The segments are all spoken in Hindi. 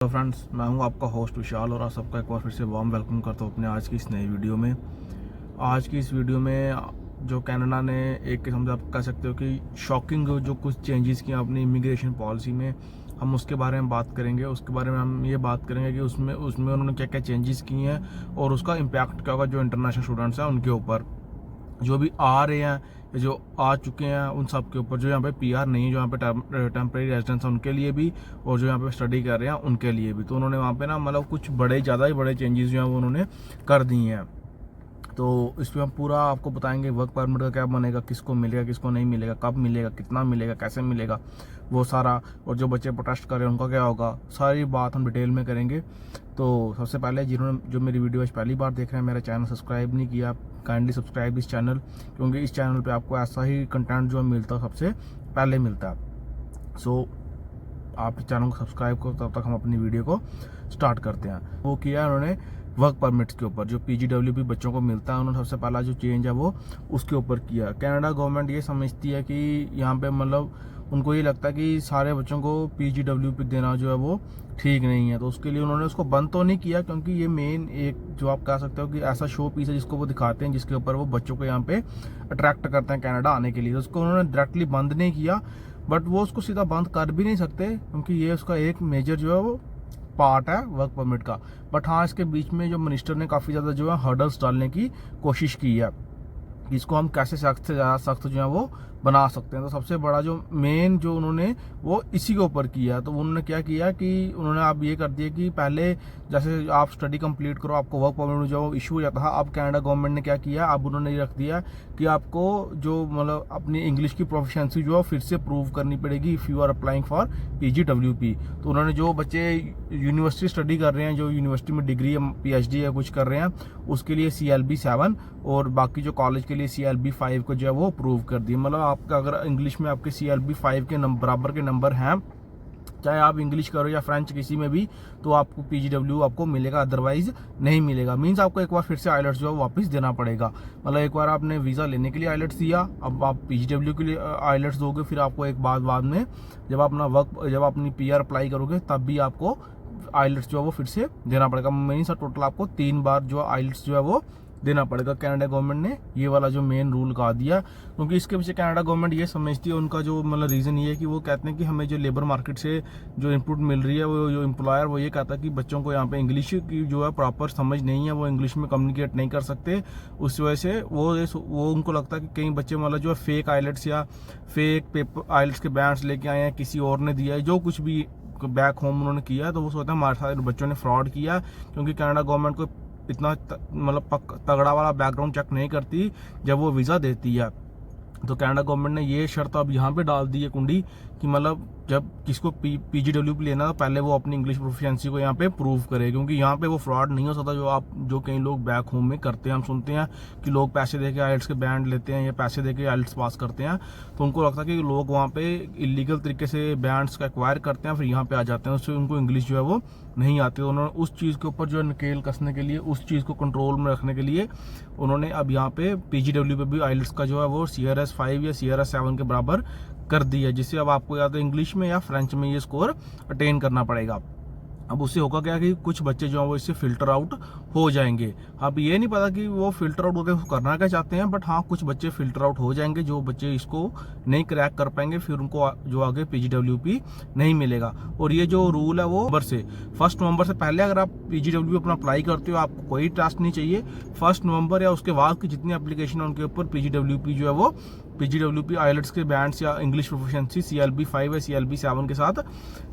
तो फ्रेंड्स, मैं हूं आपका होस्ट विशाल और आप सबका एक बार फिर से वार्म वेलकम करता हूं अपने आज की इस नई वीडियो में। आज की इस वीडियो में जो कनाडा ने एक किस्म से आप कह सकते हो कि शॉकिंग जो कुछ चेंजेस किए अपनी इमिग्रेशन पॉलिसी में, हम उसके बारे में बात करेंगे। उसके बारे में हम ये बात करेंगे कि उसमें उन्होंने क्या क्या चेंजेस किए हैं और उसका इम्पैक्ट क्या होगा जो इंटरनेशनल स्टूडेंट्स हैं उनके ऊपर, जो भी आ रहे हैं, जो आ चुके हैं उन सब के ऊपर, जो यहाँ पे पीआर नहीं है, जो यहाँ पे टेम्प्रेरी रेजिडेंस है उनके लिए भी, और जो यहाँ पे स्टडी कर रहे हैं उनके लिए भी। तो उन्होंने वहाँ पे ना मतलब कुछ ज़्यादा ही बड़े चेंजेस जो हैं वो उन्होंने कर दिए हैं। तो इस पर हम पूरा आपको बताएंगे वर्क परमिट का क्या बनेगा, किसको मिलेगा किसको नहीं मिलेगा, कब मिलेगा, कितना मिलेगा, कैसे मिलेगा, वो सारा, और जो बच्चे प्रोटेस्ट कर रहे हैं उनका क्या होगा, सारी बात हम डिटेल में करेंगे। तो सबसे पहले जिन्होंने जो मेरी वीडियो आज पहली बार देख रहे हैं, मेरा चैनल सब्सक्राइब नहीं किया, काइंडली सब्सक्राइब इस चैनल, क्योंकि इस चैनल पे आपको ऐसा ही कंटेंट जो मिलता है सबसे पहले मिलता है। सो आप चैनल को सब्सक्राइब करो, तब तक हम अपनी वीडियो को स्टार्ट करते हैं। वो किया उन्होंने वर्क परमिट्स के ऊपर, जो पीजीडब्ल्यूपी बच्चों को मिलता है, उन्होंने सबसे पहला जो चेंज है वो उसके ऊपर किया। कनाडा गवर्नमेंट ये समझती है कि यहाँ पे मतलब उनको ये लगता है कि सारे बच्चों को पीजीडब्ल्यूपी देना जो है वो ठीक नहीं है, तो उसके लिए उन्होंने उसको बंद तो नहीं किया, क्योंकि ये मेन एक जो आप कह सकते हो कि ऐसा शो पीस है जिसको वो दिखाते हैं, जिसके ऊपर वो बच्चों को यहाँ पे अट्रैक्ट करते हैं कनाडा आने के लिए। तो उसको उन्होंने डायरेक्टली बंद नहीं किया, बट वो उसको सीधा बंद कर भी नहीं सकते, क्योंकि ये उसका एक मेजर जो है वो पार्ट है वर्क परमिट का। बट हाँ, इसके बीच में जो मिनिस्टर ने काफ़ी ज़्यादा जो है हर्डल्स डालने की कोशिश की है, इसको हम कैसे सख्त से ज़्यादा सख्त जो है वो बना सकते हैं। तो सबसे बड़ा जो मेन जो उन्होंने वो इसी के ऊपर किया है। तो उन्होंने क्या किया कि उन्होंने आप ये कर दिया कि पहले जैसे आप स्टडी कंप्लीट करो आपको वर्क परमिट जो इशू हो जाता था, अब कनाडा गवर्नमेंट ने क्या किया, अब उन्होंने ये रख दिया कि आपको जो मतलब अपनी इंग्लिश की प्रोफिशिएंसी जो है फिर से प्रूव करनी पड़ेगी if you are applying for PGWP. तो उन्होंने जो बच्चे यूनिवर्सिटी स्टडी कर रहे हैं, जो यूनिवर्सिटी में डिग्री या पीएचडी या कुछ कर रहे हैं, उसके लिए CLB 7 और बाकी जो कॉलेज के लिए CLB 5 को जो है वो प्रूव कर दिया। मतलब आपका अगर इंग्लिश में आपके CLB 5 के बराबर के नंबर हैं, चाहे आप इंग्लिश करो या फ्रेंच किसी में भी, तो आपको पीजीडब्ल्यू आपको मिलेगा, अदरवाइज नहीं मिलेगा। मींस आपको एक बार फिर से आइलेट्स जो है वापस देना पड़ेगा। मतलब एक बार आपने वीज़ा लेने के लिए आइलेट्स दिया, अब आप पीजीडब्ल्यू के लिए आइलेट्स दोगे, फिर आपको एक बाद में जब अपनी PR अप्लाई करोगे तब भी आपको आइलेट्स जो है वो फिर से देना पड़ेगा। मीन्स टोटल आपको 3 बार जो आइलेट्स जो है वो देना पड़ेगा। कनाडा गवर्नमेंट ने ये वाला जो मेन रूल लगा दिया, क्योंकि इसके पीछे कनाडा गवर्नमेंट ये समझती है, उनका जो मतलब रीज़न ये है कि वो कहते हैं कि हमें जो लेबर मार्केट से जो इनपुट मिल रही है, वो जो एम्प्लॉयर वो ये कहता है कि बच्चों को यहाँ पे इंग्लिश की जो है प्रॉपर समझ नहीं है, वो इंग्लिश में कम्युनिकेट नहीं कर सकते। उस वजह से वो उनको लगता है कि कई बच्चे मतलब जो है फेक आइलेट्स या फेक पेपर आइलेट्स के बैंड्स लेके आए हैं, किसी और ने दिया है, जो कुछ भी बैक होम उन्होंने किया, तो वो सोचते हैं हमारे साथ बच्चों ने फ्रॉड किया। क्योंकि कनाडा गवर्नमेंट को इतना मतलब तगड़ा वाला बैकग्राउंड चेक नहीं करती जब वो वीज़ा देती है। तो कनाडा गवर्नमेंट ने ये शर्त अब यहाँ पे डाल दी है कुंडी कि मतलब जब किसको पीजीडब्ल्यूपी लेना तो पहले वो अपनी इंग्लिश प्रोफिशिएंसी को यहाँ पे प्रूव करे, क्योंकि यहाँ पे वो फ्रॉड नहीं हो सकता जो कई लोग बैक होम में करते हैं। हम सुनते हैं कि लोग पैसे देके आइल्स के बैंड लेते हैं या पैसे देके आइल्स पास करते हैं, तो उनको लगता है कि लोग वहाँ पे इलीगल तरीके से बैंड्स का एक्वायर करते हैं, फिर यहाँ पे आ जाते हैं, उससे उनको इंग्लिश जो है वो नहीं आती। तो उन्होंने उस चीज़ के ऊपर जो है नकेल कसने के लिए, उस चीज़ को कंट्रोल में रखने के लिए उन्होंने अब यहाँ पे पीजीडब्ल्यू पे भी आइल्स का जो है वो CRS 5 या CRS 7 के बराबर कर दिया, जिससे अब आपको या तो इंग्लिश में या फ्रेंच में ये स्कोर अटेन करना पड़ेगा। अब उससे होगा क्या कि कुछ बच्चे जो हैं वो इससे फिल्टर आउट हो जाएंगे। अब ये नहीं पता कि वो फिल्टर आउट होकर करना क्या चाहते हैं, बट हाँ कुछ बच्चे फिल्टर आउट हो जाएंगे, जो बच्चे इसको नहीं क्रैक कर पाएंगे, फिर उनको जो आगे पीजीडब्ल्यूपी नहीं मिलेगा। और ये जो रूल है वो 1 नवंबर से पहले अगर आप पीजीडब्ल्यू अपना अप्लाई करते हो, आपको कोई ट्रस्ट नहीं चाहिए। 1 नवंबर या उसके बाद की जितनी एप्लीकेशन है उनके ऊपर पीजीडब्ल्यूपी जो है वो पीजीडब्ल्यूपी आइलेट्स के बैंड्स या इंग्लिश प्रोफिशिएंसी CLB 5 या CLB 7 के साथ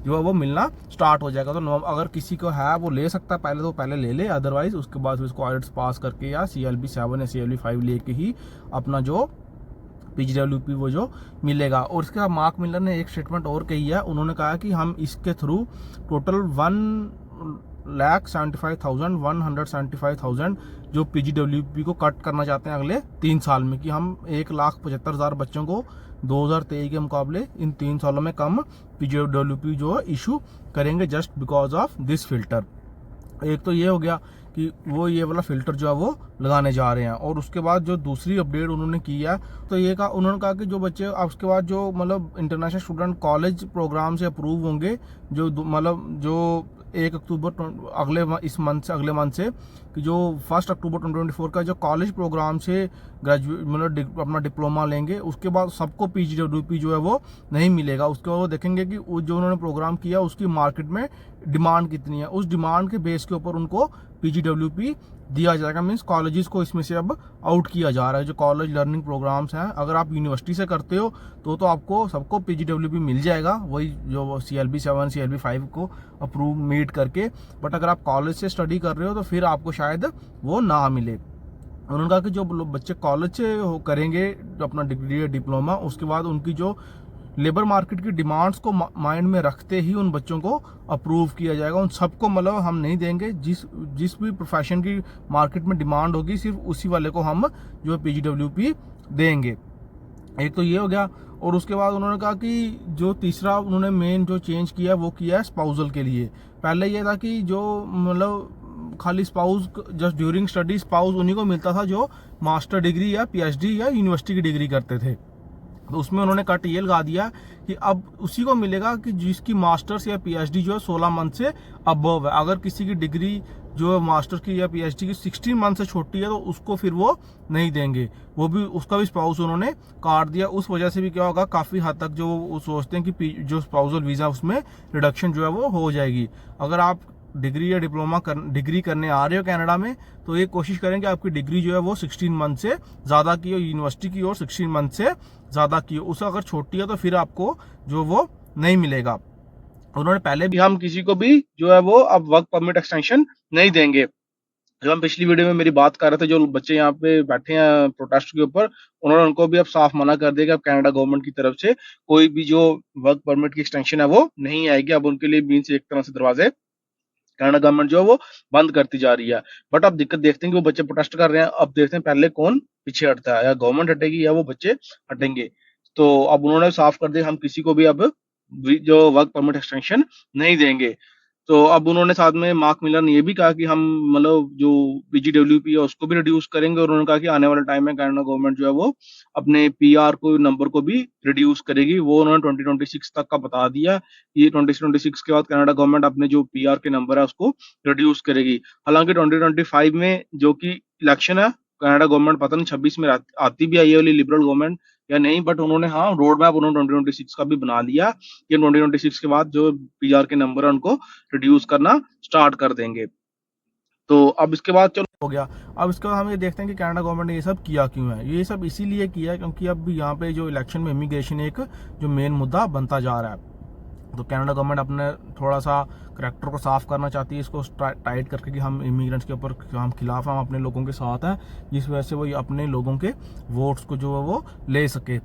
जो है वो मिलना स्टार्ट हो जाएगा। तो अगर किसी को है वो ले सकता है पहले, तो पहले ले ले, अदरवाइज उसके बाद उसको आइलेट्स पास करके या CLB 7 या CLB 5 लेके ही अपना जो पीजीडब्ल्यूपी वो जो मिलेगा। और इसके बाद मार्क मिलर ने एक स्टेटमेंट और कही है, उन्होंने कहा कि हम इसके थ्रू टोटल 1,75,000 जो पीजीडब्ल्यूपी को कट करना चाहते हैं अगले 3 साल में, कि हम 1,75,000 बच्चों को 2023 के मुकाबले इन 3 सालों में कम पीजीडब्ल्यूपी जो इशू करेंगे, just because of this filter. एक तो ये हो गया कि वो ये वाला फिल्टर जो है वो लगाने जा रहे हैं। और उसके बाद जो दूसरी अपडेट उन्होंने की है, तो ये कहा उन्होंने कहा कि जो बच्चे उसके बाद जो मतलब इंटरनेशनल स्टूडेंट कॉलेज प्रोग्राम से अप्रूव होंगे, जो मतलब जो 1 अक्टूबर इस मंथ से, अगले मंथ से, कि जो 1 अक्टूबर 2024 का जो कॉलेज प्रोग्राम से ग्रेजुएट मतलब अपना डिप्लोमा लेंगे, उसके बाद सबको PGWP जो है वो नहीं मिलेगा। उसके बाद वो देखेंगे कि जो उन्होंने प्रोग्राम किया उसकी मार्केट में डिमांड कितनी है, उस डिमांड के बेस के ऊपर उनको PGWP दिया जाएगा। मीन्स कॉलेजेस को इसमें से अब आउट किया जा रहा है। जो कॉलेज लर्निंग प्रोग्राम्स हैं, अगर आप यूनिवर्सिटी से करते हो तो आपको सबको PGWP मिल जाएगा, वही जो CLB 7 CLB 5 को अप्रूव मीट करके। बट अगर आप कॉलेज से स्टडी कर रहे हो तो फिर आपको शायद वो ना मिले। उन्होंने कहा कि जो बच्चे कॉलेज से करेंगे अपना डिग्री या डिप्लोमा, उसके बाद उनकी जो लेबर मार्केट की डिमांड्स को माइंड में रखते ही उन बच्चों को अप्रूव किया जाएगा। उन सबको मतलब हम नहीं देंगे, जिस भी प्रोफेशन की मार्केट में डिमांड होगी सिर्फ उसी वाले को हम जो PGWP देंगे। एक तो ये हो गया। और उसके बाद उन्होंने कहा कि जो तीसरा उन्होंने मेन जो चेंज किया वो किया है स्पाउजल के लिए। पहले ये था कि जो मतलब खाली spouse just during study spouse उन्हीं को मिलता था जो मास्टर डिग्री या PhD या यूनिवर्सिटी की डिग्री करते थे। तो उसमें उन्होंने कट ये लगा दिया कि अब उसी को मिलेगा कि जिसकी मास्टर्स या PhD जो है 16 मंथ से अबव है। अगर किसी की डिग्री जो है मास्टर्स की या PhD की 16 मंथ से छोटी है तो उसको फिर वो नहीं देंगे, वो भी उसका भी स्पाउस उन्होंने काट दिया। उस वजह से भी क्या होगा, काफ़ी हद तक जो वो सोचते हैं कि जो स्पाउसल वीज़ा उसमें रिडक्शन जो है वो हो जाएगी। अगर आप डिग्री या डिप्लोमा डिग्री करने आ रहे हो कनाडा में तो ये कोशिश करें कि आपकी डिग्री जो है वो 16 मंथ से ज़्यादा की हो, यूनिवर्सिटी की, और 16 मंथ से ज़्यादा की हो। उससे अगर छोटी है तो फिर आपको जो वो नहीं मिलेगा। उन्होंने पहले भी हम किसी को भी जो है वो अब वर्क परमिट एक्सटेंशन नहीं देंगे। जब हम पिछली वीडियो में मेरी बात कर रहे थे, जो बच्चे यहाँ पे बैठे हैं प्रोटेस्ट के ऊपर, उन्होंने उनको भी अब साफ मना कर दिया कि अब कनाडा गवर्नमेंट की तरफ से कोई भी जो वर्क परमिट की एक्सटेंशन है वो नहीं आएगी। अब उनके लिए मीन्स एक तरह से दरवाजे कनाडा गवर्नमेंट जो है वो बंद करती जा रही है। बट अब दिक्कत देखते हैं कि वो बच्चे प्रोटेस्ट कर रहे हैं, अब देखते हैं पहले कौन पीछे हटता है, या गवर्नमेंट हटेगी या वो बच्चे हटेंगे। तो अब उन्होंने साफ कर दिया हम किसी को भी अब जो वर्क परमिट एक्सटेंशन नहीं देंगे। तो अब उन्होंने साथ में मार्क मिलर ने ये भी कहा कि हम मतलब जो PGWP है उसको भी रिड्यूस करेंगे, और उन्होंने कहा कि आने वाले टाइम में कनाडा गवर्नमेंट जो है वो अपने PR को नंबर को भी रिड्यूस करेगी। वो उन्होंने 2026 तक का बता दिया। ये 2026 के बाद कनाडा गवर्नमेंट अपने जो PR के नंबर है उसको रिड्यूस करेगी। हालांकि 2025 में जो कि इलेक्शन है, कनाडा गवर्नमेंट पता नहीं 26 में आती भी है ये वाली लिबरल गवर्नमेंट या नहीं, बट उन्होंने हाँ रोड मैप उन्होंने 2026 का भी बना लिया कि 2026 के बाद जो PR के नंबर है उनको रिड्यूस करना स्टार्ट कर देंगे। तो अब इसके बाद चलो हो गया। अब इसके बाद हम ये देखते हैं कि कनाडा गवर्नमेंट ने ये सब किया क्यों है। ये सब इसीलिए किया है क्योंकि अब यहाँ पे जो इलेक्शन में इमिग्रेशन एक जो मेन मुद्दा बनता जा रहा है। तो कनाडा गवर्नमेंट अपने थोड़ा सा करैक्टर को साफ करना चाहती है, इसको टाइट करके कि हम इमिग्रेंट्स के ऊपर हम खिलाफ हैं, हम अपने लोगों के साथ हैं, जिस वजह से वो अपने लोगों के वोट्स को जो है वो ले सके।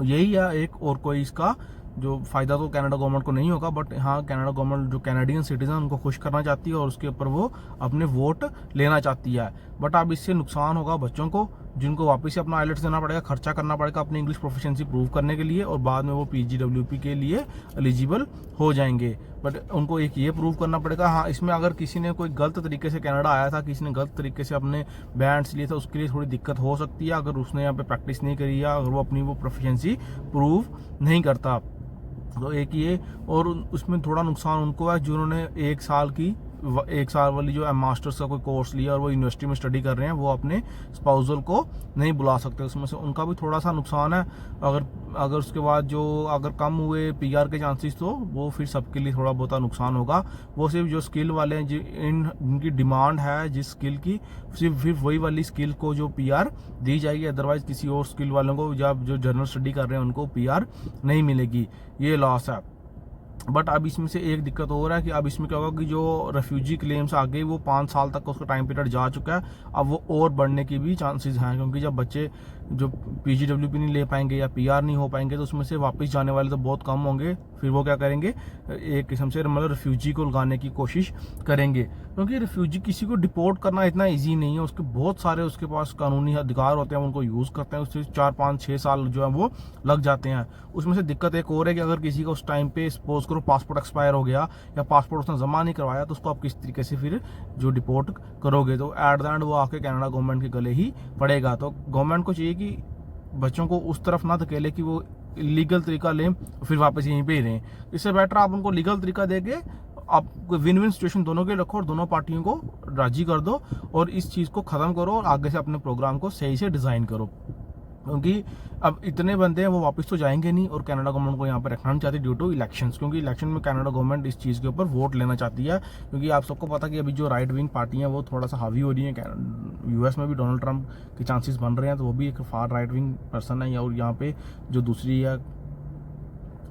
यही है एक, और कोई इसका जो फ़ायदा तो कनाडा गवर्नमेंट को नहीं होगा, बट हाँ कनाडा गवर्नमेंट जो कैनेडियन सिटीजन उनको खुश करना चाहती है और उसके ऊपर वो अपने वोट लेना चाहती है। बट अब इससे नुकसान होगा बच्चों को, जिनको वापस से अपना आइलेट्स देना पड़ेगा, खर्चा करना पड़ेगा अपनी इंग्लिश प्रोफिशिएंसी प्रूव करने के लिए, और बाद में वो PGWP के लिए एलिजिबल हो जाएंगे। बट उनको एक ये प्रूव करना पड़ेगा। हाँ इसमें अगर किसी ने कोई गलत तरीके से कनाडा आया था, किसी ने गलत तरीके से अपने बैंड्स लिए था, उसके लिए थोड़ी दिक्कत हो सकती है अगर उसने यहाँ पे प्रैक्टिस नहीं करी या अगर वो अपनी वो प्रोफिशिएंसी प्रूव नहीं करता। तो एक ये, और उसमें थोड़ा नुकसान उनको है जिन्होंने एक साल वाली जो मास्टर्स का कोई कोर्स लिया और वो यूनिवर्सिटी में स्टडी कर रहे हैं, वो अपने स्पाउसल को नहीं बुला सकते, उसमें से उनका भी थोड़ा सा नुकसान है। अगर उसके बाद जो अगर कम हुए PR के चांसेस तो वो फिर सबके लिए थोड़ा बहुत नुकसान होगा। वो सिर्फ जो स्किल वाले हैं जिनकी डिमांड है जिस स्किल की, सिर्फ वही वाली स्किल को जो PR दी जाएगी, अदरवाइज किसी और स्किल वालों को या जो जनरल स्टडी कर रहे हैं उनको PR नहीं मिलेगी। ये लॉस है। बट अब इसमें से एक दिक्कत हो रहा है कि अब इसमें क्या होगा कि जो रेफ्यूजी क्लेम्स आ गई वो 5 साल तक का उसका टाइम पीरियड जा चुका है, अब वो और बढ़ने की भी चांसेस हैं, क्योंकि जब बच्चे जो PGWP नहीं ले पाएंगे या PR नहीं हो पाएंगे तो उसमें से वापस जाने वाले तो बहुत कम होंगे। फिर वो क्या करेंगे, एक किस्म से मतलब रेफ्यूजी को लगाने की कोशिश करेंगे, क्योंकि रेफ्यूजी किसी को डिपोर्ट करना इतना ईजी नहीं है। उसके बहुत सारे उसके पास कानूनी अधिकार होते हैं, उनको यूज़ करते हैं, उससे 4, 5, 6 साल जो है वो लग जाते हैं। उसमें से दिक्कत एक और है कि अगर किसी का उस टाइम पे सपोज करो पासपोर्ट एक्सपायर हो गया या पासपोर्ट उसने जमा नहीं करवाया तो उसको आप किस तरीके से फिर जो डिपोर्ट करोगे, तो एट द एंड वो आके कनाडा गवर्नमेंट के गले ही पड़ेगा। तो गवर्नमेंट को चाहिए कि बच्चों को उस तरफ ना धकेले कि वो लीगल तरीका लें फिर वापस यहीं पे ही रहें। इससे बेटर आप उनको लीगल तरीका देके आप विन विन सिचुएशन दोनों के रखो और दोनों पार्टियों को राजी कर दो और इस चीज़ को ख़त्म करो और आगे से अपने प्रोग्राम को सही से डिज़ाइन करो। क्योंकि अब इतने बंदे हैं वो वापस तो जाएंगे नहीं और कनाडा गवर्नमेंट को यहाँ पर रखना नहीं चाहती ड्यू टू इलेक्शंस, क्योंकि इलेक्शन में कनाडा गवर्नमेंट इस चीज़ के ऊपर वोट लेना चाहती है। क्योंकि आप सबको पता कि अभी जो राइट विंग पार्टियाँ वो थोड़ा सा हावी हो रही हैं। यूएस में भी डोनाल्ड ट्रंप के चांसेस बन रहे हैं, तो वो भी एक फार राइट विंग पर्सन है। और यहाँ पे जो दूसरी है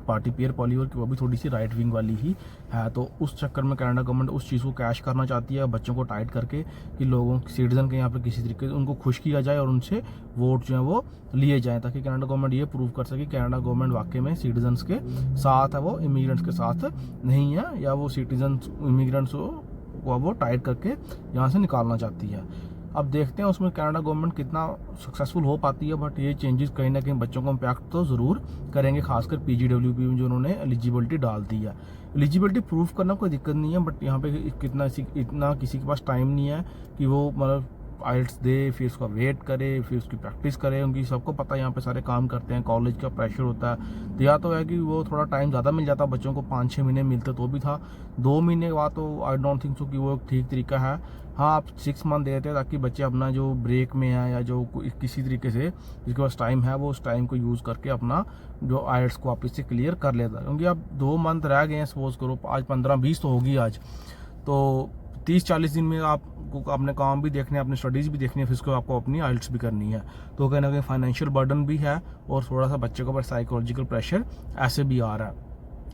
पार्टी पियर पॉलिवर की, वो भी थोड़ी सी राइट विंग वाली ही है। तो उस चक्कर में कनाडा गवर्नमेंट उस चीज़ को कैश करना चाहती है, बच्चों को टाइट करके कि लोगों सिटीजन के यहाँ पे किसी तरीके से उनको खुश किया जाए और उनसे वोट जो है वो लिए जाए, ताकि कनाडा गवर्नमेंट ये प्रूव कर सके कनाडा गवर्नमेंट वाकई में सिटीजन्स के साथ है, वो इमिग्रेंट्स के साथ नहीं है, या वो सिटीजन्स इमिग्रेंट्स को वो टाइट करके यहाँ से निकालना चाहती है। अब देखते हैं उसमें कनाडा गवर्नमेंट कितना सक्सेसफुल हो पाती है। बट ये चेंजेस कहीं ना कहीं बच्चों को इम्पैक्ट तो ज़रूर करेंगे, खासकर PGWP में जो उन्होंने एलिजिबिलिटी डाल दी है। एलिजिबिलिटी प्रूव करना कोई दिक्कत नहीं है, बट यहाँ पे इतना किसी के पास टाइम नहीं है कि वो मतलब आइल्स दे, फिर उसका वेट करे, फिर उसकी प्रैक्टिस करे। उनकी सबको पता है यहाँ पे सारे काम करते हैं, कॉलेज का प्रेशर होता है। तो या तो है कि वो थोड़ा टाइम ज़्यादा मिल जाता, बच्चों को 5-6 महीने मिलते तो भी था, 2 महीने के बाद तो आई डोंट थिंक सो कि वो ठीक तरीका है। हाँ, आप 6 मंथ देते हैं ताकि बच्चे अपना जो ब्रेक में है या जो किसी तरीके से जिसके पास टाइम है वो उस टाइम को यूज़ करके अपना जो आइल्स को वापस से क्लियर कर लेता है। क्योंकि अब 2 मंथ रह गए हैं, सपोज करो आज 15-20 तो होगी आज, तो 30-40 दिन में आपको अपने काम भी देखने हैं, अपनी स्टडीज़ भी देखनी है, फिर उसको आपको अपनी आइल्स भी करनी है। तो कहीं ना कहीं फाइनेंशियल बर्डन भी है और थोड़ा सा बच्चे के ऊपर साइकोलॉजिकल प्रेशर ऐसे भी आ रहा है।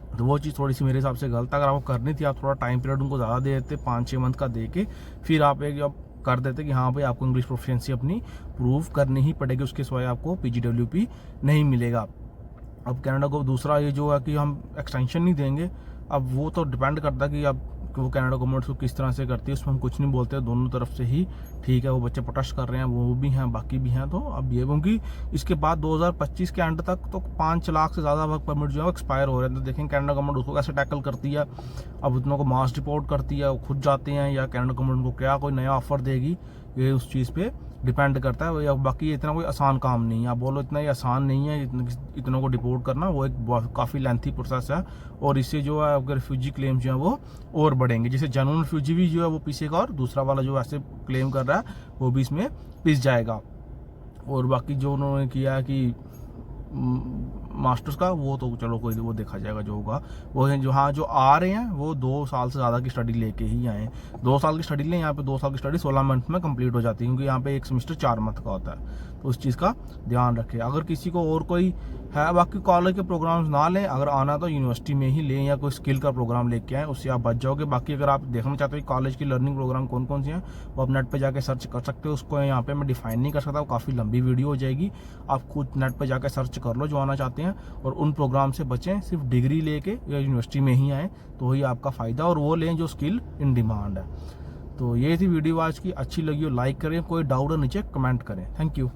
तो वो चीज़ थोड़ी सी मेरे हिसाब से गलत है। अगर आपको करनी थी, आप थोड़ा टाइम पीरियड उनको ज़्यादा दे देते, 5-6 मंथ का दे के फिर आप एक जब कर देते कि हाँ भाई आपको इंग्लिश प्रोफिशिएंसी अपनी प्रूव करनी ही पड़ेगी, उसके सिवाय आपको PGWP नहीं मिलेगा। अब कनाडा को दूसरा ये जो है कि हम एक्सटेंशन नहीं देंगे, अब वो तो डिपेंड करता है कि अब वो कनाडा गवर्नमेंट को किस तरह से करती है, उसमें हम कुछ नहीं बोलते, दोनों तरफ से ही ठीक है। वो बच्चे प्रोटेस्ट कर रहे हैं, वो भी हैं, बाकी भी हैं। तो अब ये क्योंकि इसके बाद 2025 के एंड तक तो 5 लाख से ज़्यादा वर्क परमिट जो है एक्सपायर हो रहे हैं। तो देखें कनाडा गवर्नमेंट उसको कैसे टैकल करती है। अब उतनों को मास डिपोर्ट करती है, वो खुद जाते हैं, या कनाडा गवर्नमेंट को क्या कोई नया ऑफर देगी, ये उस चीज़ पे डिपेंड करता है। या बाकी इतना कोई आसान काम नहीं है, आप बोलो इतना ही आसान नहीं है इतनों को डिपोर्ट करना, वो एक काफ़ी लेंथी प्रोसेस है। और इससे जो है अगर रिफ्यूजी क्लेम जो है वो और बढ़ेंगे, जैसे जेन्युइन रिफ्यूजी भी जो है वो पीछेगा और दूसरा वाला जो ऐसे क्लेम कर रहा है वो भी इसमें पिस जाएगा। और बाकी जो उन्होंने किया है कि मास्टर्स का, वो तो चलो कोई वो देखा जाएगा जो होगा। वो है जो हाँ जो आ रहे हैं वो 2 साल से ज़्यादा की स्टडी लेके ही आए हैं। 2 साल की स्टडी लें, यहाँ पे 2 साल की स्टडी 16 मंथ में कंप्लीट हो जाती है, क्योंकि यहाँ पे एक सेमेस्टर 4 मंथ का होता है। तो उस चीज़ का ध्यान रखें। अगर किसी को और कोई है, बाकी कॉलेज के प्रोग्राम्स ना लें, अगर आना तो यूनिवर्सिटी में ही लें या कोई स्किल का प्रोग्राम लेके आएँ, उससे आप बच जाओगे। बाकी अगर आप देखना चाहते हो कॉलेज की लर्निंग प्रोग्राम कौन कौन से हैं, वो आप नेट पे जाके सर्च कर सकते हो। उसको यहाँ पे मैं डिफाइन नहीं कर सकता, वो काफ़ी लंबी वीडियो हो जाएगी। आप खुद नेट पे जाके सर्च कर लो जो आना चाहते हैं, और उन प्रोग्राम से बचें। सिर्फ डिग्री लेके या यूनिवर्सिटी में ही आएँ तो ही आपका फ़ायदा, और वो लें जो स्किल इन डिमांड है। तो ये थी वीडियो आज की। अच्छी लगी हो लाइक करें, कोई डाउट है नीचे कमेंट करें। Thank you.